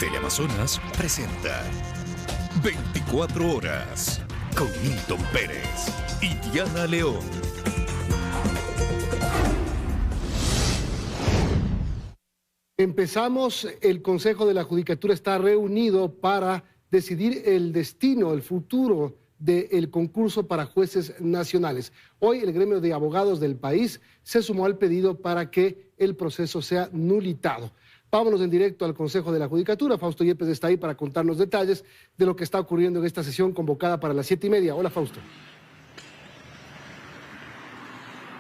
Teleamazonas presenta 24 horas con Milton Pérez y Diana León. Empezamos, el Consejo de la Judicatura está reunido para decidir el destino, el futuro del concurso para jueces nacionales. Hoy el gremio de abogados del país se sumó al pedido para que el proceso sea nulitado. Vámonos en directo al Consejo de la Judicatura. Fausto Yepes está ahí para contarnos detalles de lo que está ocurriendo en esta sesión convocada para las 7:30. Hola, Fausto.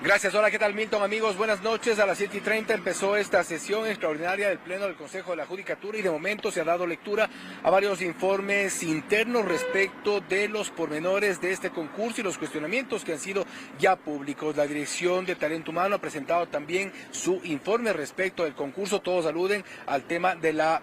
Gracias, hola, ¿qué tal, Milton? Amigos, buenas noches. A las 7:30 empezó esta sesión extraordinaria del Pleno del Consejo de la Judicatura y de momento se ha dado lectura a varios informes internos respecto de los pormenores de este concurso y los cuestionamientos que han sido ya públicos. La Dirección de Talento Humano ha presentado también su informe respecto del concurso. Todos aluden al tema de las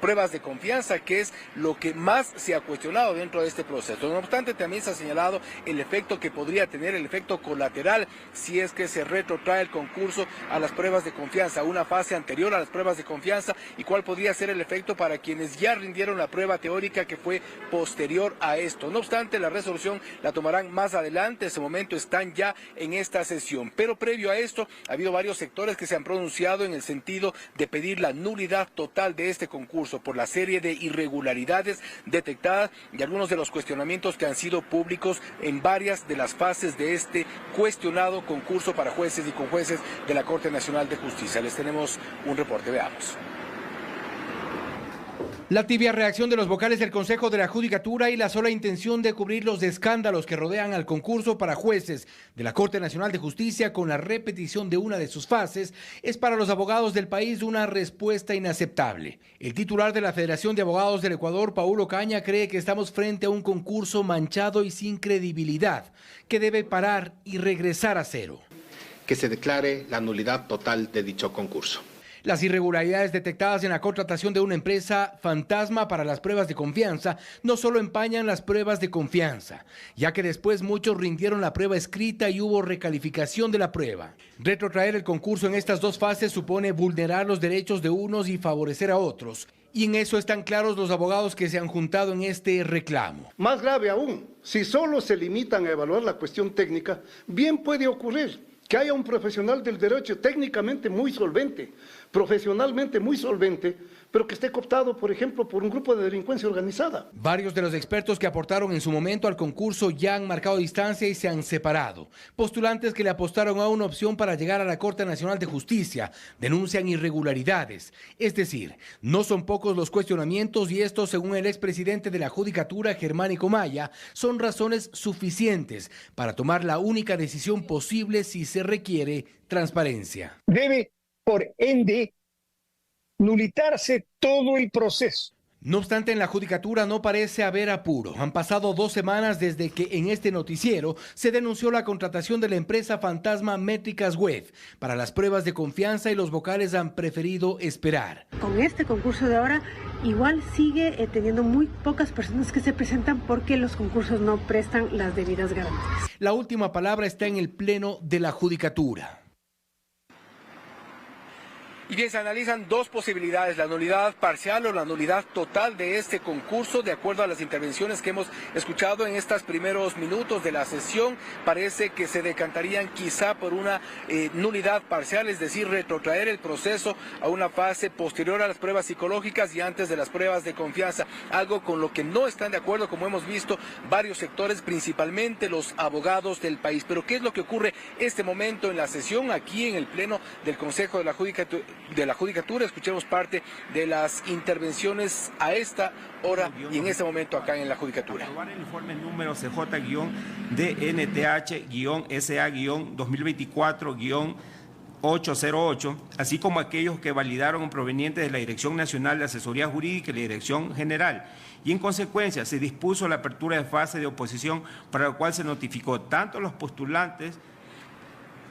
pruebas de confianza, que es lo que más se ha cuestionado dentro de este proceso. No obstante, también se ha señalado el efecto que podría tener, el efecto colateral, si es que se retrotrae el concurso a las pruebas de confianza, una fase anterior a las pruebas de confianza, y cuál podría ser el efecto para quienes ya rindieron la prueba teórica que fue posterior a esto. No obstante, la resolución la tomarán más adelante. En ese momento están ya en esta sesión, pero previo a esto ha habido varios sectores que se han pronunciado en el sentido de pedir la nulidad total de este concurso por la serie de irregularidades detectadas y algunos de los cuestionamientos que han sido públicos en varias de las fases de este cuestionado concurso para jueces y conjueces de la Corte Nacional de Justicia. Les tenemos un reporte, veamos. La tibia reacción de los vocales del Consejo de la Judicatura y la sola intención de cubrir los escándalos que rodean al concurso para jueces de la Corte Nacional de Justicia con la repetición de una de sus fases es para los abogados del país una respuesta inaceptable. El titular de la Federación de Abogados del Ecuador, Paulo Caña, cree que estamos frente a un concurso manchado y sin credibilidad, que debe parar y regresar a cero. Que se declare la nulidad total de dicho concurso. Las irregularidades detectadas en la contratación de una empresa fantasma para las pruebas de confianza no solo empañan las pruebas de confianza, ya que después muchos rindieron la prueba escrita y hubo recalificación de la prueba. Retrotraer el concurso en estas dos fases supone vulnerar los derechos de unos y favorecer a otros. Y en eso están claros los abogados que se han juntado en este reclamo. Más grave aún, si solo se limitan a evaluar la cuestión técnica, bien puede ocurrir que haya un profesional del derecho técnicamente muy solvente, profesionalmente muy solvente, pero que esté cooptado, por ejemplo, por un grupo de delincuencia organizada. Varios de los expertos que aportaron en su momento al concurso ya han marcado distancia y se han separado. Postulantes que le apostaron a una opción para llegar a la Corte Nacional de Justicia denuncian irregularidades. Es decir, no son pocos los cuestionamientos y estos, según el expresidente de la Judicatura, Germánico Maya, son razones suficientes para tomar la única decisión posible si se requiere transparencia. Debe, por ende, nulitarse todo el proceso. No obstante, en la Judicatura no parece haber apuro. Han pasado 2 semanas desde que en este noticiero se denunció la contratación de la empresa fantasma Métricas Web para las pruebas de confianza y los vocales han preferido esperar. Con este concurso de ahora igual sigue teniendo muy pocas personas que se presentan porque los concursos no prestan las debidas garantías. La última palabra está en el Pleno de la Judicatura. Y bien, se analizan dos posibilidades, la nulidad parcial o la nulidad total de este concurso. De acuerdo a las intervenciones que hemos escuchado en estos primeros minutos de la sesión, parece que se decantarían quizá por una nulidad parcial, es decir, retrotraer el proceso a una fase posterior a las pruebas psicológicas y antes de las pruebas de confianza, algo con lo que no están de acuerdo, como hemos visto, varios sectores, principalmente los abogados del país. Pero ¿qué es lo que ocurre este momento en la sesión aquí en el Pleno del Consejo de la Judicatura? Escuchemos parte de las intervenciones a esta hora y en este momento acá en la Judicatura. Aprobar el informe número CJ-DNTH-SA-2024-808, así como aquellos que validaron provenientes de la Dirección Nacional de Asesoría Jurídica y la Dirección General. Y en consecuencia se dispuso la apertura de fase de oposición para la cual se notificó tanto a los postulantes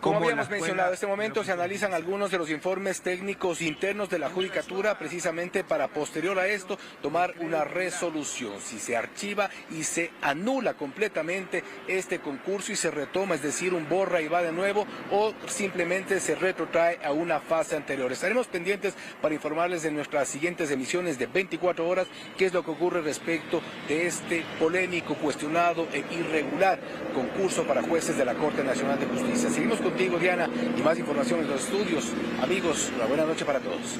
Como habíamos mencionado, en este momento se analizan algunos de los informes técnicos internos de la Judicatura, precisamente para posterior a esto tomar una resolución. Si se archiva y se anula completamente este concurso y se retoma, es decir, un borra y va de nuevo, o simplemente se retrotrae a una fase anterior. Estaremos pendientes para informarles de nuestras siguientes emisiones de 24 horas qué es lo que ocurre respecto de este polémico, cuestionado e irregular concurso para jueces de la Corte Nacional de Justicia. Seguimos contigo, Diana, y más información en los estudios. Amigos, una buena noche para todos.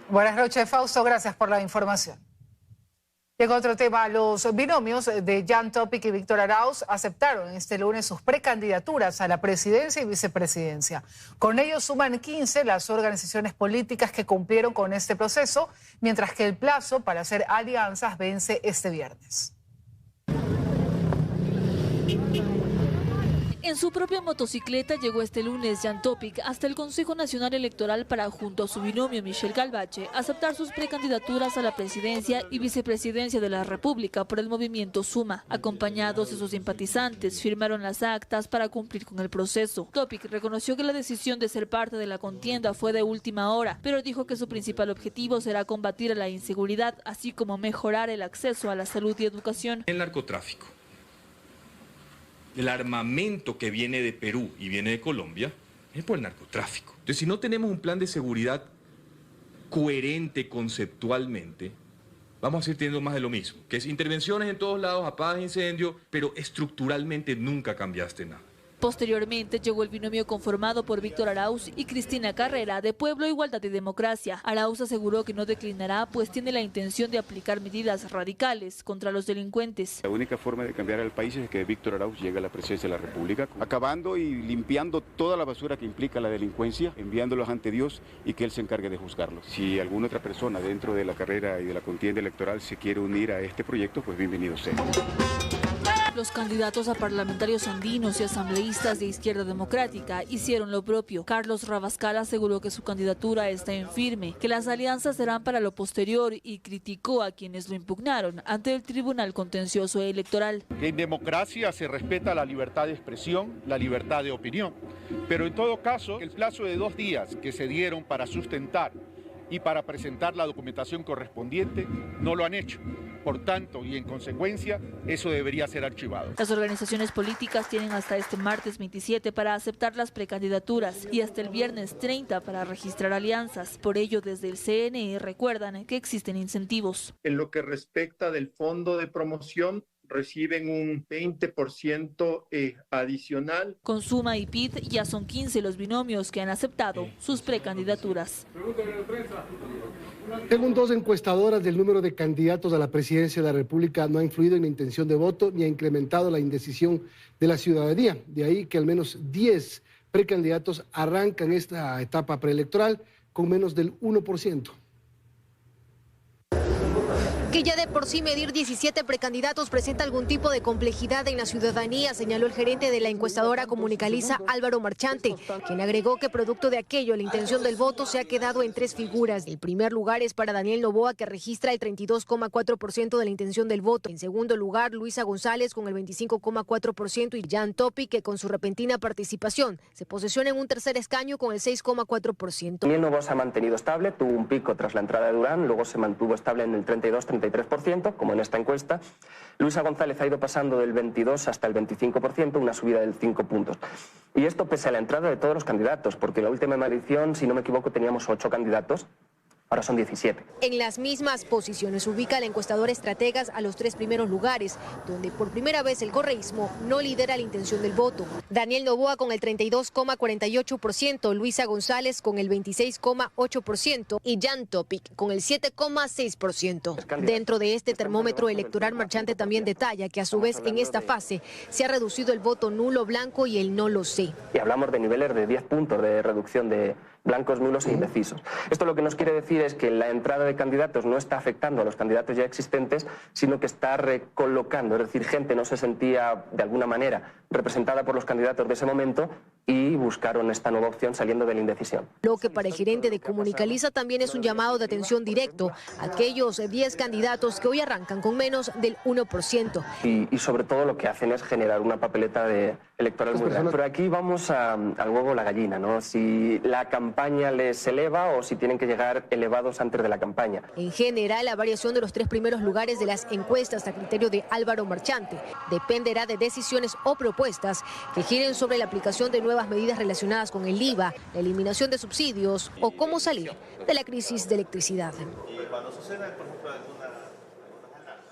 Buenas noches, Fausto. Gracias por la información. Llega otro tema. Los binomios de Jan Topic y Víctor Arauz aceptaron este lunes sus precandidaturas a la presidencia y vicepresidencia. Con ellos suman 15 las organizaciones políticas que cumplieron con este proceso, mientras que el plazo para hacer alianzas vence este viernes. En su propia motocicleta llegó este lunes Jan Topic hasta el Consejo Nacional Electoral para, junto a su binomio Michel Galvache, aceptar sus precandidaturas a la presidencia y vicepresidencia de la República por el movimiento Suma. Acompañados de sus simpatizantes, firmaron las actas para cumplir con el proceso. Topic reconoció que la decisión de ser parte de la contienda fue de última hora, pero dijo que su principal objetivo será combatir la inseguridad, así como mejorar el acceso a la salud y educación. El narcotráfico. El armamento que viene de Perú y viene de Colombia es por el narcotráfico. Entonces, si no tenemos un plan de seguridad coherente conceptualmente, vamos a seguir teniendo más de lo mismo, que es intervenciones en todos lados, apagadas de incendio, pero estructuralmente nunca cambiaste nada. Posteriormente llegó el binomio conformado por Víctor Arauz y Cristina Carrera, de Pueblo, Igualdad y Democracia. Arauz aseguró que no declinará, pues tiene la intención de aplicar medidas radicales contra los delincuentes. La única forma de cambiar al país es que Víctor Arauz llegue a la presidencia de la República, acabando y limpiando toda la basura que implica la delincuencia, enviándolos ante Dios y que Él se encargue de juzgarlos. Si alguna otra persona dentro de la carrera y de la contienda electoral se quiere unir a este proyecto, pues bienvenido sea. Los candidatos a parlamentarios andinos y asambleístas de Izquierda Democrática hicieron lo propio. Carlos Rabascal aseguró que su candidatura está en firme, que las alianzas serán para lo posterior y criticó a quienes lo impugnaron ante el Tribunal Contencioso Electoral. En democracia se respeta la libertad de expresión, la libertad de opinión, pero en todo caso el plazo de 2 días que se dieron para sustentar y para presentar la documentación correspondiente no lo han hecho. Por tanto, y en consecuencia, eso debería ser archivado. Las organizaciones políticas tienen hasta este martes 27 para aceptar las precandidaturas y hasta el viernes 30 para registrar alianzas. Por ello, desde el CNE recuerdan que existen incentivos. En lo que respecta del fondo de promoción, reciben un 20% adicional. Con Suma y PID ya son 15 los binomios que han aceptado sus precandidaturas. Según 2 encuestadoras, el número de candidatos a la presidencia de la República no ha influido en la intención de voto ni ha incrementado la indecisión de la ciudadanía. De ahí que al menos 10 precandidatos arrancan esta etapa preelectoral con menos del 1%. Que ya de por sí medir 17 precandidatos presenta algún tipo de complejidad en la ciudadanía, señaló el gerente de la encuestadora Comunicaliza, Álvaro Marchante, quien agregó que producto de aquello la intención del voto se ha quedado en 3 figuras. El primer lugar es para Daniel Noboa, que registra el 32,4% de la intención del voto. En segundo lugar, Luisa González con el 25,4% y Jan Topic, que con su repentina participación se posesiona en un tercer escaño con el 6,4%. Daniel Noboa se ha mantenido estable, tuvo un pico tras la entrada de Durán, luego se mantuvo estable en el 33%, como en esta encuesta. Luisa González ha ido pasando del 22 hasta el 25%, una subida de 5 puntos. Y esto pese a la entrada de todos los candidatos, porque en la última edición, si no me equivoco, teníamos 8 candidatos. Ahora son 17. En las mismas posiciones ubica el encuestador Estrategas a los 3 primeros lugares, donde por primera vez el correísmo no lidera la intención del voto. Daniel Noboa con el 32,48%, Luisa González con el 26,8% y Jan Topic con el 7,6%. Dentro de este termómetro electoral, Marchante también detalla que a su vez en esta fase se ha reducido el voto nulo, blanco y el no lo sé. Y hablamos de niveles de 10 puntos de reducción de blancos, nulos e indecisos. Esto lo que nos quiere decir es que la entrada de candidatos no está afectando a los candidatos ya existentes, sino que está recolocando, es decir, gente no se sentía de alguna manera representada por los candidatos de ese momento y buscaron esta nueva opción saliendo de la indecisión. Lo que para el gerente de Comunicaliza también es un llamado de atención directo a aquellos 10 candidatos que hoy arrancan con menos del 1%. Y sobre todo lo que hacen es generar una papeleta electoral muy grande. Pero aquí vamos al huevo o la gallina, ¿no? Si la campaña les eleva o si tienen que llegar elevados antes de la campaña. En general, la variación de los 3 primeros lugares de las encuestas a criterio de Álvaro Marchante dependerá de decisiones o propuestas que giren sobre la aplicación de nuevas medidas relacionadas con el IVA, la eliminación de subsidios o cómo salir de la crisis de electricidad.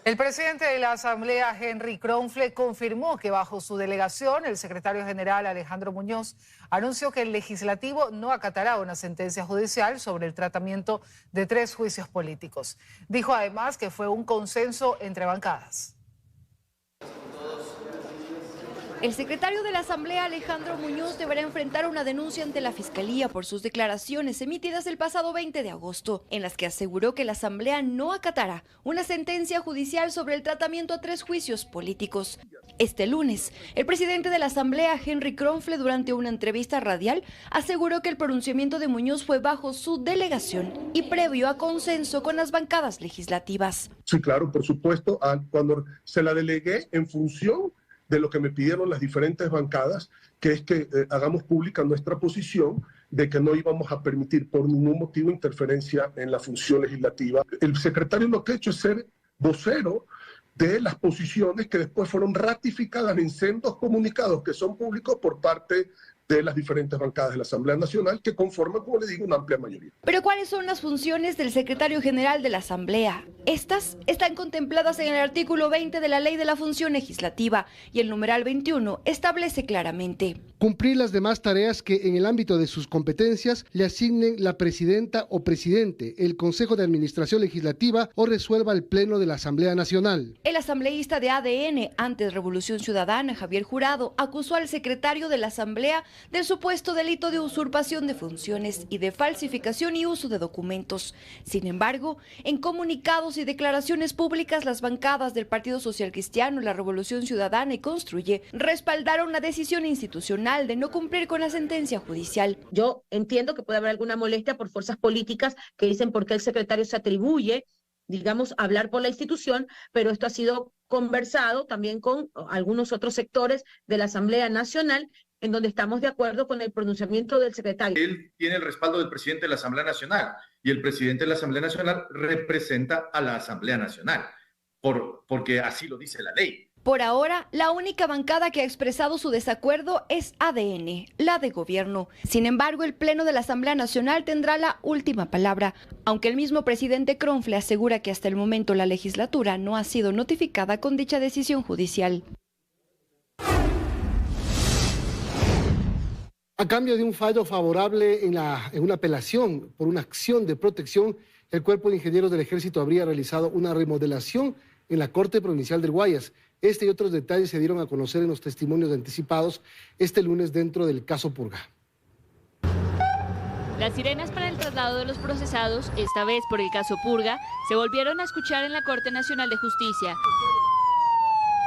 El presidente de la Asamblea, Henry Kronfle, confirmó que bajo su delegación, el secretario general Alejandro Muñoz anunció que el legislativo no acatará una sentencia judicial sobre el tratamiento de 3 juicios políticos. Dijo además que fue un consenso entre bancadas. El secretario de la Asamblea, Alejandro Muñoz, deberá enfrentar una denuncia ante la Fiscalía por sus declaraciones emitidas el pasado 20 de agosto, en las que aseguró que la Asamblea no acatará una sentencia judicial sobre el tratamiento a 3 juicios políticos. Este lunes, el presidente de la Asamblea, Henry Kronfle, durante una entrevista radial, aseguró que el pronunciamiento de Muñoz fue bajo su delegación y previo a consenso con las bancadas legislativas. Sí, claro, por supuesto, cuando se la delegué en función de lo que me pidieron las diferentes bancadas, que es que hagamos pública nuestra posición de que no íbamos a permitir por ningún motivo interferencia en la función legislativa. El secretario lo que ha hecho es ser vocero de las posiciones que después fueron ratificadas en sendos comunicados que son públicos por parte de las diferentes bancadas de la Asamblea Nacional, que conforman, como le digo, una amplia mayoría. Pero ¿cuáles son las funciones del secretario general de la Asamblea? Estas están contempladas en el artículo 20 de la Ley de la Función Legislativa y el numeral 21 establece claramente: cumplir las demás tareas que en el ámbito de sus competencias le asignen la presidenta o presidente, el Consejo de Administración Legislativa o resuelva el Pleno de la Asamblea Nacional. El asambleísta de ADN, antes Revolución Ciudadana, Javier Jurado, acusó al secretario de la Asamblea del supuesto delito de usurpación de funciones y de falsificación y uso de documentos. Sin embargo, en comunicados y declaraciones públicas, las bancadas del Partido Social Cristiano, la Revolución Ciudadana y Construye respaldaron la decisión institucional de no cumplir con la sentencia judicial. Yo entiendo que puede haber alguna molestia por fuerzas políticas que dicen por qué el secretario se atribuye, digamos, hablar por la institución, pero esto ha sido conversado también con algunos otros sectores de la Asamblea Nacional, en donde estamos de acuerdo con el pronunciamiento del secretario. Él tiene el respaldo del presidente de la Asamblea Nacional y el presidente de la Asamblea Nacional representa a la Asamblea Nacional, porque así lo dice la ley. Por ahora, la única bancada que ha expresado su desacuerdo es ADN, la de gobierno. Sin embargo, el Pleno de la Asamblea Nacional tendrá la última palabra, aunque el mismo presidente Kronfle asegura que hasta el momento la legislatura no ha sido notificada con dicha decisión judicial. A cambio de un fallo favorable en una apelación por una acción de protección, el Cuerpo de Ingenieros del Ejército habría realizado una remodelación en la Corte Provincial del Guayas. Este y otros detalles se dieron a conocer en los testimonios anticipados este lunes dentro del caso Purga. Las sirenas para el traslado de los procesados, esta vez por el caso Purga, se volvieron a escuchar en la Corte Nacional de Justicia.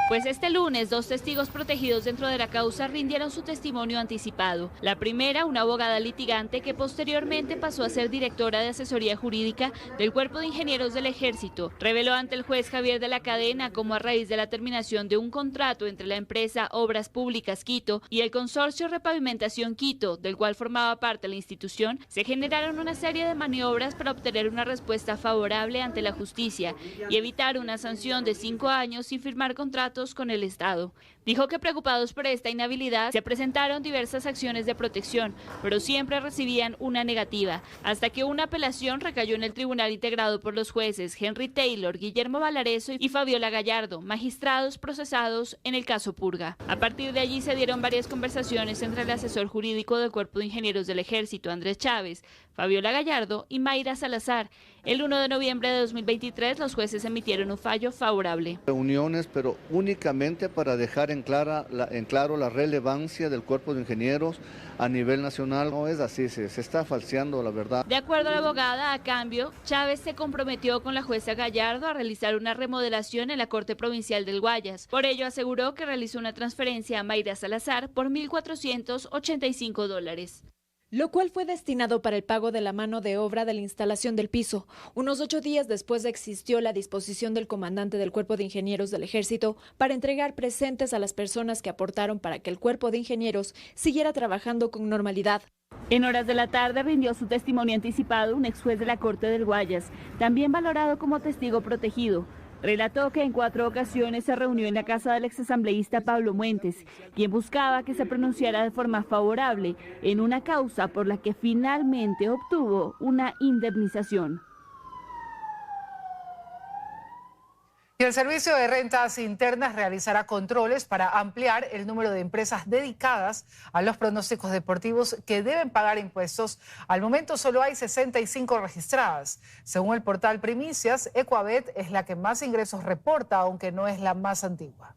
Pues este lunes, 2 testigos protegidos dentro de la causa rindieron su testimonio anticipado. La primera, una abogada litigante que posteriormente pasó a ser directora de asesoría jurídica del Cuerpo de Ingenieros del Ejército, reveló ante el juez Javier de la Cadena cómo a raíz de la terminación de un contrato entre la empresa Obras Públicas Quito y el consorcio Repavimentación Quito, del cual formaba parte la institución, se generaron una serie de maniobras para obtener una respuesta favorable ante la justicia y evitar una sanción de 5 años sin firmar contratos con el Estado. Dijo que preocupados por esta inhabilidad se presentaron diversas acciones de protección, pero siempre recibían una negativa, hasta que una apelación recayó en el tribunal integrado por los jueces Henry Taylor, Guillermo Valareso y Fabiola Gallardo, magistrados procesados en el caso Purga. A partir de allí se dieron varias conversaciones entre el asesor jurídico del Cuerpo de Ingenieros del Ejército, Andrés Chávez, Fabiola Gallardo y Mayra Salazar. El 1 de noviembre de 2023 los jueces emitieron un fallo favorable. Reuniones, pero únicamente para dejar en claro la relevancia del cuerpo de ingenieros a nivel nacional. No es así, se está falseando la verdad. De acuerdo a la abogada, a cambio, Chávez se comprometió con la jueza Gallardo a realizar una remodelación en la Corte Provincial del Guayas. Por ello aseguró que realizó una transferencia a Mayra Salazar por $1.485. Lo cual fue destinado para el pago de la mano de obra de la instalación del piso. Unos 8 días después existió la disposición del comandante del Cuerpo de Ingenieros del Ejército para entregar presentes a las personas que aportaron para que el Cuerpo de Ingenieros siguiera trabajando con normalidad. En horas de la tarde rindió su testimonio anticipado un ex juez de la Corte del Guayas, también valorado como testigo protegido. Relató que en 4 ocasiones se reunió en la casa del exasambleísta Pablo Muentes, quien buscaba que se pronunciara de forma favorable en una causa por la que finalmente obtuvo una indemnización. Y el Servicio de Rentas Internas realizará controles para ampliar el número de empresas dedicadas a los pronósticos deportivos que deben pagar impuestos. Al momento solo hay 65 registradas. Según el portal Primicias, Ecuabet es la que más ingresos reporta, aunque no es la más antigua.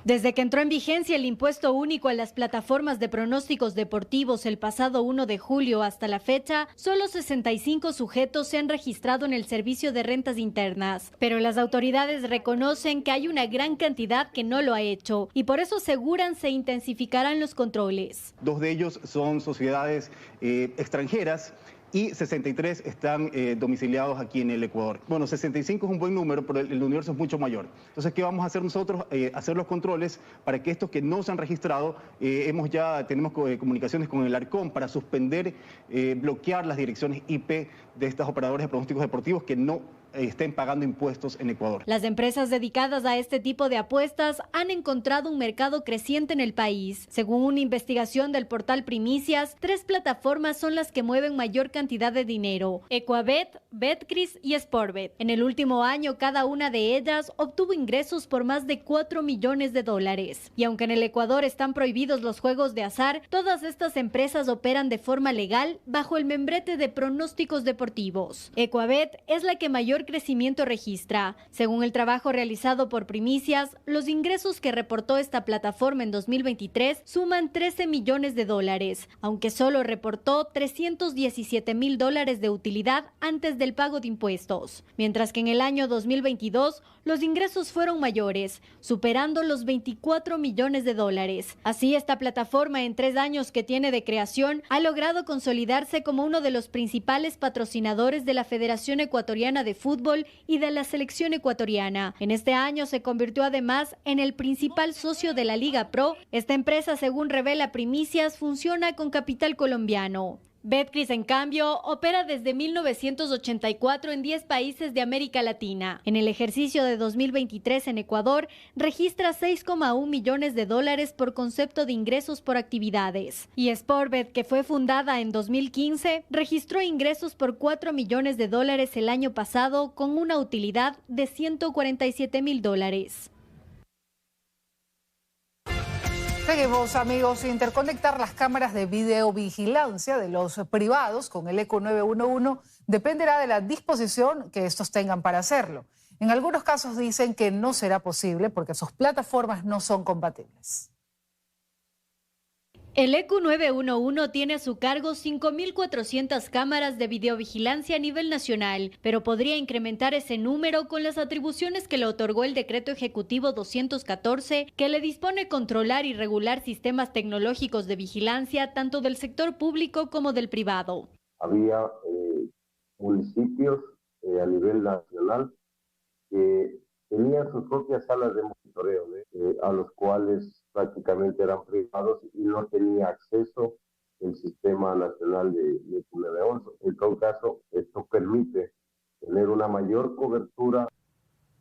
Desde que entró en vigencia el impuesto único a las plataformas de pronósticos deportivos el pasado 1 de julio hasta la fecha, solo 65 sujetos se han registrado en el Servicio de Rentas Internas. Pero las autoridades reconocen que hay una gran cantidad que no lo ha hecho y por eso aseguran se intensificarán los controles. 2 de ellos son sociedades extranjeras y 63 están domiciliados aquí en el Ecuador. Bueno, 65 es un buen número, pero el universo es mucho mayor. Entonces, ¿qué vamos a hacer nosotros? Hacer los controles para que estos que no se han registrado, tenemos comunicaciones con el ARCOM para suspender, bloquear las direcciones IP de estos operadores de pronósticos deportivos que no estén pagando impuestos en Ecuador. Las empresas dedicadas a este tipo de apuestas han encontrado un mercado creciente en el país. Según una investigación del portal Primicias, 3 plataformas son las que mueven mayor cantidad de dinero: Ecuabet, Betcris y Sportbet. En el último año, cada una de ellas obtuvo ingresos por más de $4 millones. Y aunque en el Ecuador están prohibidos los juegos de azar, todas estas empresas operan de forma legal bajo el membrete de pronósticos deportivos. Ecuabet es la que mayor crecimiento registra. Según el trabajo realizado por Primicias, los ingresos que reportó esta plataforma en 2023 suman $13 millones, aunque solo reportó $317,000 de utilidad antes del pago de impuestos, mientras que en el año 2022 los ingresos fueron mayores, superando los $24 millones. Así, esta plataforma en 3 años que tiene de creación ha logrado consolidarse como uno de los principales patrocinadores de la Federación Ecuatoriana de Fútbol y de la selección ecuatoriana. En este año se convirtió además en el principal socio de la Liga Pro. Esta empresa, según revela Primicias, funciona con capital colombiano. Betcris, en cambio, opera desde 1984 en 10 países de América Latina. En el ejercicio de 2023 en Ecuador, registra $6,1 millones por concepto de ingresos por actividades. Y Sportbet, que fue fundada en 2015, registró ingresos por $4 millones el año pasado con una utilidad de $147,000. Seguimos, amigos. Interconectar las cámaras de videovigilancia de los privados con el ECU 911 dependerá de la disposición que estos tengan para hacerlo. En algunos casos dicen que no será posible porque sus plataformas no son compatibles. El ECU 911 tiene a su cargo 5.400 cámaras de videovigilancia a nivel nacional, pero podría incrementar ese número con las atribuciones que le otorgó el Decreto Ejecutivo 214, que le dispone controlar y regular sistemas tecnológicos de vigilancia tanto del sector público como del privado. Había municipios a nivel nacional que tenían sus propias salas de monitoreo, a los cuales prácticamente eran privados y no tenía acceso el Sistema Nacional de 911. En todo caso, esto permite tener una mayor cobertura.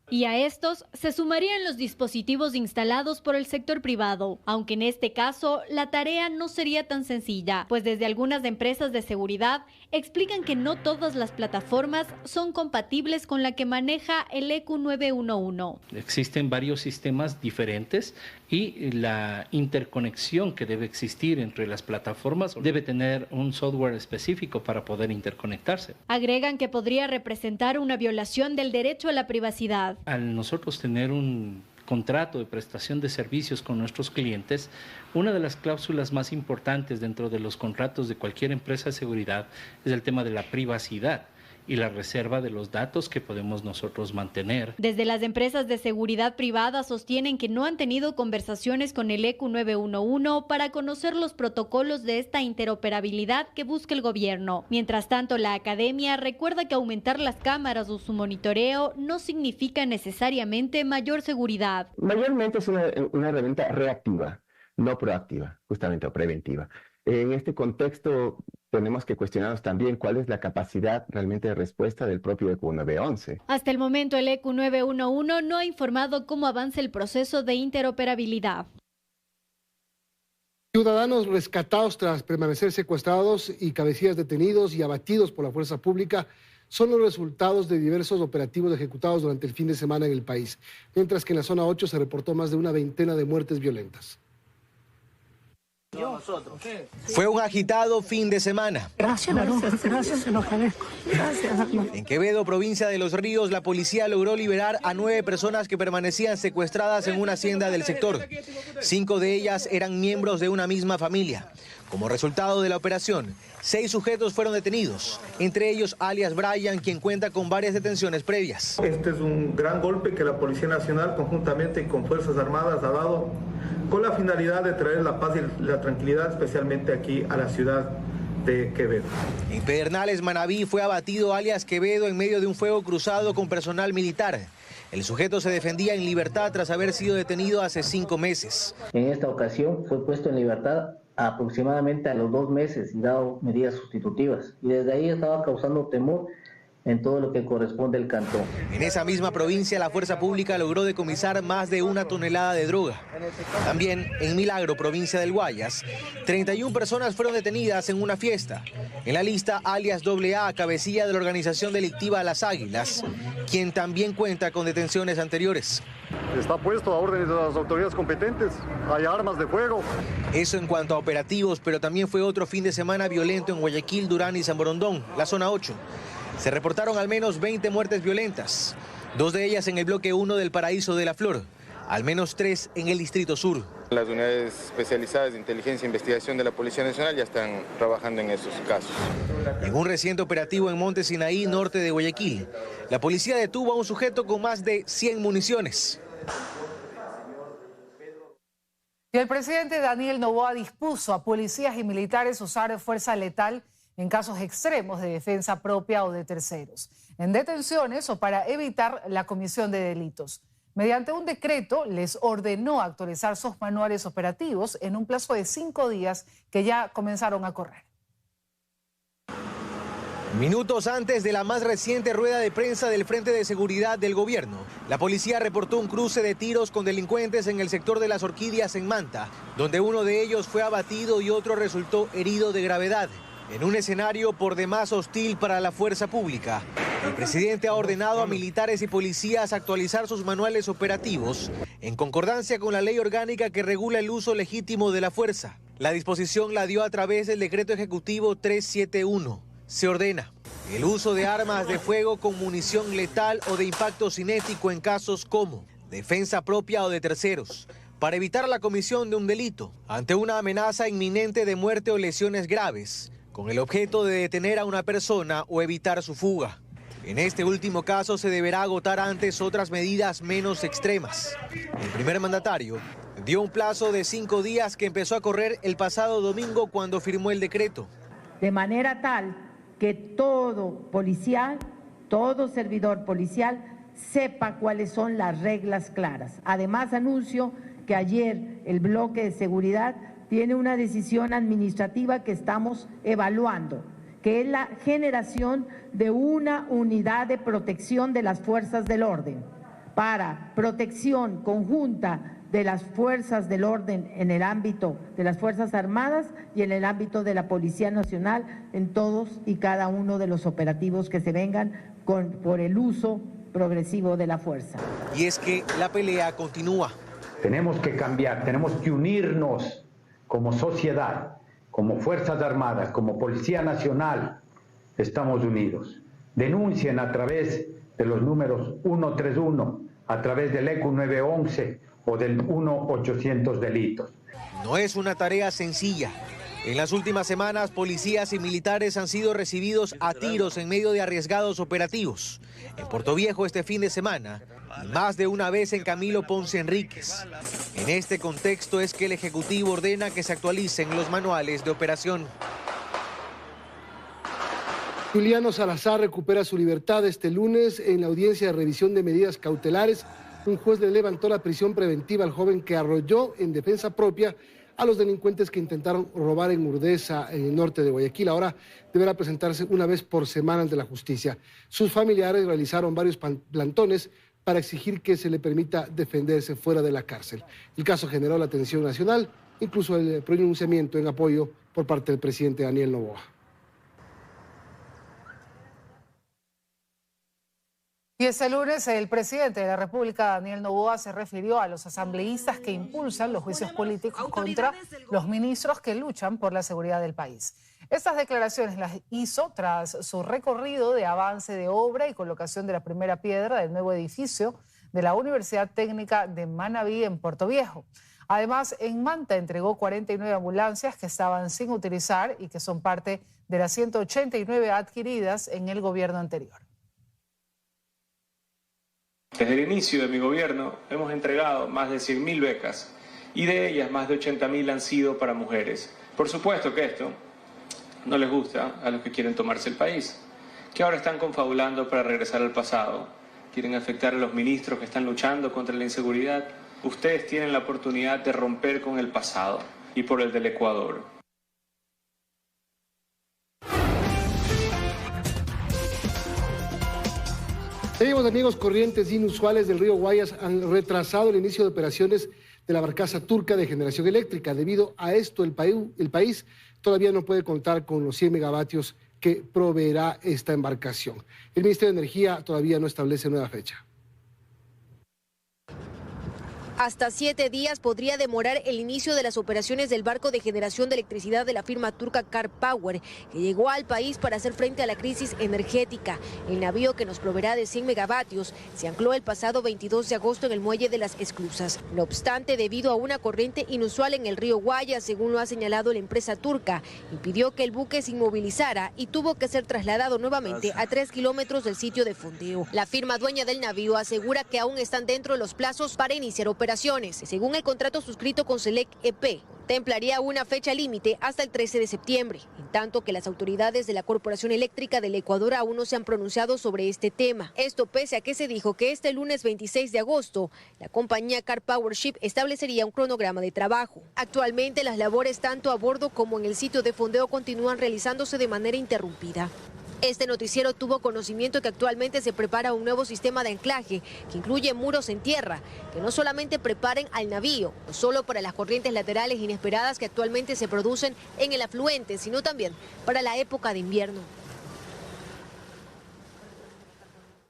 Y a estos se sumarían los dispositivos instalados por el sector privado, aunque en este caso la tarea no sería tan sencilla, pues desde algunas empresas de seguridad explican que no todas las plataformas son compatibles con la que maneja el ECU 911. Existen varios sistemas diferentes y la interconexión que debe existir entre las plataformas debe tener un software específico para poder interconectarse. Agregan que podría representar una violación del derecho a la privacidad. Al nosotros tener un contrato de prestación de servicios con nuestros clientes, una de las cláusulas más importantes dentro de los contratos de cualquier empresa de seguridad es el tema de la privacidad y la reserva de los datos que podemos nosotros mantener. Desde las empresas de seguridad privada sostienen que no han tenido conversaciones con el ECU 911 para conocer los protocolos de esta interoperabilidad que busca el gobierno. Mientras tanto, la academia recuerda que aumentar las cámaras o su monitoreo no significa necesariamente mayor seguridad. Mayormente es una herramienta reactiva, no proactiva, justamente, o preventiva. En este contexto tenemos que cuestionarnos también cuál es la capacidad realmente de respuesta del propio ECU 911. Hasta el momento el ECU 911 no ha informado cómo avanza el proceso de interoperabilidad. Ciudadanos rescatados tras permanecer secuestrados y cabecillas detenidos y abatidos por la fuerza pública son los resultados de diversos operativos ejecutados durante el fin de semana en el país, mientras que en la zona 8 se reportó más de una veintena de muertes violentas. Fue un agitado fin de semana. Gracias, se lo agradezco. Gracias. En Quevedo, provincia de Los Ríos, la policía logró liberar a 9 personas que permanecían secuestradas en una hacienda del sector. 5 de ellas eran miembros de una misma familia. Como resultado de la operación, 6 sujetos fueron detenidos, entre ellos alias Brian, quien cuenta con varias detenciones previas. Este es un gran golpe que la Policía Nacional, conjuntamente con Fuerzas Armadas, ha dado con la finalidad de traer la paz y la tranquilidad, especialmente aquí a la ciudad de Quevedo. En Pedernales, Manabí, fue abatido alias Quevedo en medio de un fuego cruzado con personal militar. El sujeto se defendía en libertad tras haber sido detenido hace 5 meses. En esta ocasión fue puesto en libertad aproximadamente a los 2 meses y dado medidas sustitutivas. Y desde ahí estaba causando temor en todo lo que corresponde al cantón. En esa misma provincia, la fuerza pública logró decomisar más de 1 tonelada de droga. También en Milagro, provincia del Guayas, 31 personas fueron detenidas en una fiesta. En la lista, alias AA, cabecilla de la organización delictiva Las Águilas, quien también cuenta con detenciones anteriores. Está puesto a órdenes de las autoridades competentes. Hay armas de fuego. Eso en cuanto a operativos, pero también fue otro fin de semana violento en Guayaquil, Durán y San Borondón, la zona 8. Se reportaron al menos 20 muertes violentas, 2 de ellas en el bloque 1 del Paraíso de la Flor, al menos 3 en el Distrito Sur. Las unidades especializadas de inteligencia e investigación de la Policía Nacional ya están trabajando en esos casos. En un reciente operativo en Monte Sinaí, norte de Guayaquil, la policía detuvo a un sujeto con más de 100 municiones. Y el presidente Daniel Noboa dispuso a policías y militares usar fuerza letal en casos extremos de defensa propia o de terceros, en detenciones o para evitar la comisión de delitos. Mediante un decreto les ordenó actualizar sus manuales operativos en un plazo de 5 días que ya comenzaron a correr. Minutos antes de la más reciente rueda de prensa del Frente de Seguridad del Gobierno, la policía reportó un cruce de tiros con delincuentes en el sector de Las Orquídeas en Manta, donde uno de ellos fue abatido y otro resultó herido de gravedad. En un escenario por demás hostil para la fuerza pública, el presidente ha ordenado a militares y policías actualizar sus manuales operativos en concordancia con la ley orgánica que regula el uso legítimo de la fuerza. La disposición la dio a través del decreto ejecutivo 371. Se ordena el uso de armas de fuego con munición letal o de impacto cinético en casos como defensa propia o de terceros, para evitar la comisión de un delito ante una amenaza inminente de muerte o lesiones graves, con el objeto de detener a una persona o evitar su fuga. En este último caso se deberá agotar antes otras medidas menos extremas. El primer mandatario dio un plazo de 5 días que empezó a correr el pasado domingo cuando firmó el decreto. De manera tal que todo policial, todo servidor policial sepa cuáles son las reglas claras. Además, anuncio que ayer el bloque de seguridad tiene una decisión administrativa que estamos evaluando, que es la generación de una unidad de protección de las fuerzas del orden para protección conjunta de las fuerzas del orden en el ámbito de las Fuerzas Armadas y en el ámbito de la Policía Nacional en todos y cada uno de los operativos que se vengan por el uso progresivo de la fuerza. Y es que la pelea continúa. Tenemos que cambiar, tenemos que unirnos como sociedad, como Fuerzas Armadas, como Policía Nacional. Estamos unidos. Denuncien a través de los números 131, a través del ECU 911 o del 1-800 delitos. No es una tarea sencilla. En las últimas semanas, policías y militares han sido recibidos a tiros en medio de arriesgados operativos. En Portoviejo este fin de semana, y más de una vez en Camilo Ponce Enríquez. En este contexto es que el Ejecutivo ordena que se actualicen los manuales de operación. Juliano Salazar recupera su libertad este lunes en la audiencia de revisión de medidas cautelares. Un juez le levantó la prisión preventiva al joven que arrolló en defensa propia a los delincuentes que intentaron robar en Urdesa, en el norte de Guayaquil. Ahora deberá presentarse una vez por semana ante la justicia. Sus familiares realizaron varios plantones para exigir que se le permita defenderse fuera de la cárcel. El caso generó la atención nacional, incluso el pronunciamiento en apoyo por parte del presidente Daniel Noboa. Y este lunes el presidente de la República, Daniel Noboa, se refirió a los asambleístas que impulsan los juicios políticos contra los ministros que luchan por la seguridad del país. Estas declaraciones las hizo tras su recorrido de avance de obra y colocación de la primera piedra del nuevo edificio de la Universidad Técnica de Manabí en Portoviejo. Además, en Manta entregó 49 ambulancias que estaban sin utilizar y que son parte de las 189 adquiridas en el gobierno anterior. Desde el inicio de mi gobierno hemos entregado más de 100.000 becas y de ellas más de 80.000 han sido para mujeres. Por supuesto que esto no les gusta a los que quieren tomarse el país, que ahora están confabulando para regresar al pasado, quieren afectar a los ministros que están luchando contra la inseguridad. Ustedes tienen la oportunidad de romper con el pasado y por el del Ecuador. Seguimos, amigos. Corrientes inusuales del río Guayas han retrasado el inicio de operaciones de la barcaza turca de generación eléctrica. Debido a esto, el país todavía no puede contar con los 100 megavatios que proveerá esta embarcación. El Ministerio de Energía todavía no establece nueva fecha. Hasta 7 días podría demorar el inicio de las operaciones del barco de generación de electricidad de la firma turca Car Power, que llegó al país para hacer frente a la crisis energética. El navío, que nos proveerá de 100 megavatios, se ancló el pasado 22 de agosto en el muelle de Las Esclusas. No obstante, debido a una corriente inusual en el río Guayas, según lo ha señalado la empresa turca, impidió que el buque se inmovilizara y tuvo que ser trasladado nuevamente a 3 kilómetros del sitio de fondeo. La firma dueña del navío asegura que aún están dentro de los plazos para iniciar operaciones. Según el contrato suscrito con Selec EP, contemplaría una fecha límite hasta el 13 de septiembre, en tanto que las autoridades de la Corporación Eléctrica del Ecuador aún no se han pronunciado sobre este tema. Esto pese a que se dijo que este lunes 26 de agosto, la compañía Car Power Ship establecería un cronograma de trabajo. Actualmente las labores tanto a bordo como en el sitio de fondeo continúan realizándose de manera interrumpida. Este noticiero tuvo conocimiento que actualmente se prepara un nuevo sistema de anclaje que incluye muros en tierra, que no solamente preparen al navío, no solo para las corrientes laterales inesperadas que actualmente se producen en el afluente, sino también para la época de invierno.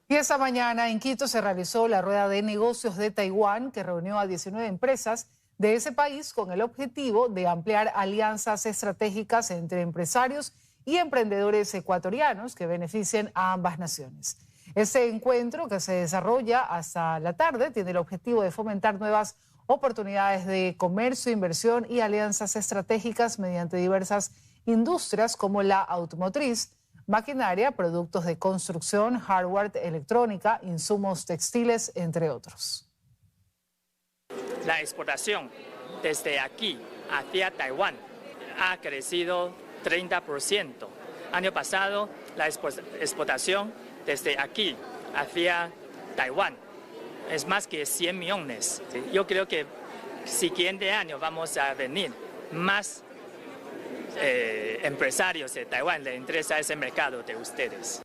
Y esta mañana en Quito se realizó la rueda de negocios de Taiwán, que reunió a 19 empresas de ese país con el objetivo de ampliar alianzas estratégicas entre empresarios y emprendedores ecuatorianos que beneficien a ambas naciones. Este encuentro, que se desarrolla hasta la tarde, tiene el objetivo de fomentar nuevas oportunidades de comercio, inversión y alianzas estratégicas mediante diversas industrias como la automotriz, maquinaria, productos de construcción, hardware, electrónica, insumos textiles, entre otros. La exportación desde aquí hacia Taiwán ha crecido 30%. Año pasado, la exportación desde aquí hacia Taiwán es más que 100 millones. Yo creo que siguiente año vamos a venir más empresarios de Taiwán, le interesa ese mercado de ustedes.